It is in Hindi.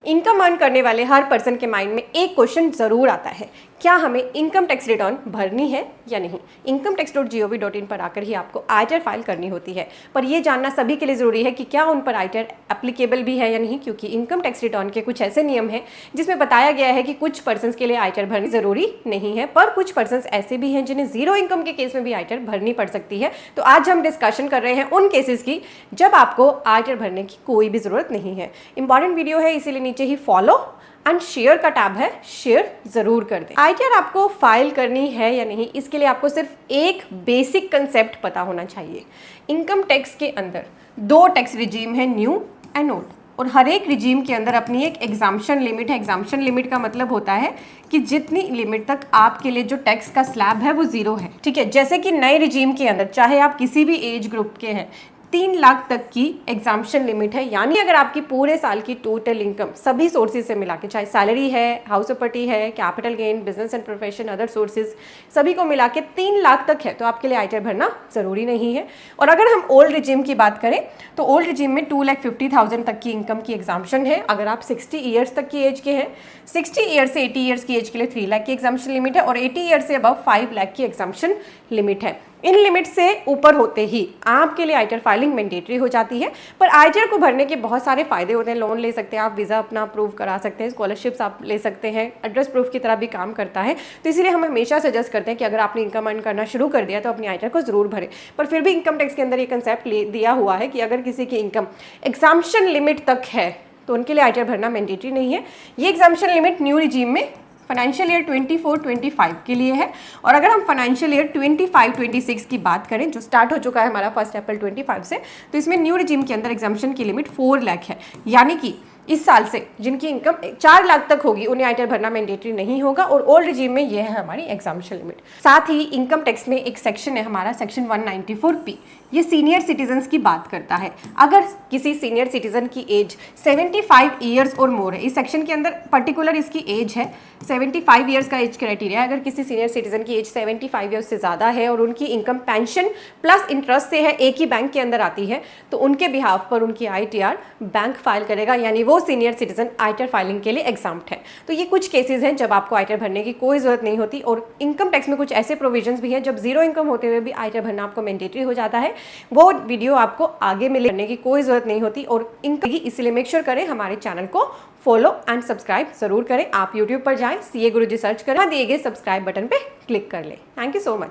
इनकम अर्न करने वाले हर पर्सन के माइंड में एक क्वेश्चन जरूर आता है, क्या हमें इनकम टैक्स रिटर्न भरनी है या नहीं। incometax.gov.in पर आकर ही आपको आयटर फाइल करनी होती है, पर यह जानना सभी के लिए ज़रूरी है कि क्या उन पर आयटर एप्लीकेबल भी है या नहीं, क्योंकि इनकम टैक्स रिटर्न के कुछ ऐसे नियम हैं जिसमें बताया गया है कि कुछ पर्सन के लिए आयटर भरनी ज़रूरी नहीं है, पर कुछ पर्सन ऐसे भी हैं जिन्हें जीरो इनकम के केस में भी आयटर भरनी पड़ सकती है। तो आज हम डिस्कशन कर रहे हैं उन केसेस की जब आपको आयटर भरने की कोई भी ज़रूरत नहीं है। इंपॉर्टेंट वीडियो है, इसीलिए नीचे ही फॉलो एंड शेयर का टैब है, शेयर जरूर कर दें। आयटर आपको फाइल करनी है या नहीं, इसके लिए आपको सिर्फ एक बेसिक कंसेप्ट पता होना चाहिए। इनकम टैक्स के अंदर दो टैक्स रिजीम है, न्यू एंड ओल्ड, और हर एक रिजीम के अंदर अपनी एक एग्जाम्पशन लिमिट है। एग्जाम्पशन लिमिट का मतलब होता है कि जितनी लिमिट तक आपके लिए जो टैक्स का स्लैब है वो जीरो है, ठीक है। जैसे कि नए रिजीम के अंदर चाहे आप किसी भी एज ग्रुप के हैं, 3 लाख तक की एग्जाम्पशन लिमिट है, यानी अगर आपकी पूरे साल की टोटल इनकम सभी सोर्सेज से मिला के, चाहे सैलरी है, हाउस प्रॉपर्टी है, capital gain, business and profession, other sources, सभी को मिला के 3 लाख तक है, तो आपके लिए आयटर भरना जरूरी नहीं है। और अगर हम ओल्ड रिजीम की बात करें तो ओल्ड रिजीम में 2,50,000 तक की इनकम की एग्जाम्पशन है। अगर आप 60 ईयर्स तक की एज के हैं, 60 ईयर्स से 80 ईयर्स की एज के लिए 3 लाख की एग्जाम्पशन लिमिट है, और 80 ईयर्स से अबव 5 लाख की एग्जाम्पशन लिमिट है। इन लिमिट से ऊपर होते ही आपके लिए आयटर फाइलिंग मैंडेटरी हो जाती है। पर आयटर को भरने के बहुत सारे फायदे होते हैं। लोन ले सकते हैं आप, वीज़ा अपना अप्रूव करा सकते हैं, स्कॉलरशिप्स आप ले सकते हैं, एड्रेस प्रूफ की तरह भी काम करता है। तो इसीलिए हम हमेशा सजेस्ट करते हैं कि अगर आपने इनकम अर्न करना शुरू कर दिया तो अपनी आयटर को जरूर भरें। पर फिर भी इनकम टैक्स के अंदर ये कंसेप्ट दिया हुआ है कि अगर किसी की इनकम एग्जाम्पशन लिमिट तक है तो उनके लिए आयटर भरना मैंडेटरी नहीं है। ये एग्जाम्पशन लिमिट न्यू रिजीम में फाइनेंशियल ईयर 24-25 के लिए है, और अगर हम फाइनेंशियल ईयर 25-26 की बात करें जो स्टार्ट हो चुका है हमारा 1 अप्रैल 25 से, तो इसमें न्यू रिजीम के अंदर एग्जाम्पशन की लिमिट 4 लाख है। यानी कि इस साल से जिनकी इनकम 4 लाख तक होगी उन्हें आयटर भरना मैंडेटरी नहीं होगा, और ओल्ड रिजीम में यह है हमारी एग्जाम्पशन लिमिट। साथ ही इनकम टैक्स में एक सेक्शन है हमारा, सेक्शन 194P, ये सीनियर सिटीजन्स की बात करता है। अगर किसी सीनियर सिटीजन की एज 75 ईयर्स और मोर है, इस सेक्शन के अंदर पर्टिकुलर इसकी एज है 75 ईयर्स का एज क्राइटेरिया है। अगर किसी सीनियर सिटीजन की एज 75 ईयर्स से ज़्यादा है और उनकी इनकम पेंशन प्लस इंटरेस्ट से है, एक ही बैंक के अंदर आती है, तो उनके बिहाफ पर उनकी ITR बैंक फाइल करेगा, यानी वो सीनियर सिटीजन आयटर फाइलिंग के लिए एग्जाम्प्ट है। तो ये कुछ केसेस हैं जब आपको आयटर भरने की कोई ज़रूरत नहीं होती, और इनकम टैक्स में कुछ ऐसे प्रोविजंस भी हैं जब जीरो इनकम होते हुए भी आयटर भरना आपको मैंडेटरी हो जाता है। वो वीडियो आपको आगे मिलने करने की कोई ज़रूरत नहीं होती, और इनकम इसलिए मेक श्योर करें हमारे चैनल को फॉलो एंड सब्सक्राइब जरूर करें। आप यूट्यूब पर जाएं, CA गुरुजी सर्च करें, दिए गए सब्सक्राइब बटन पे क्लिक कर लें। Thank you so much.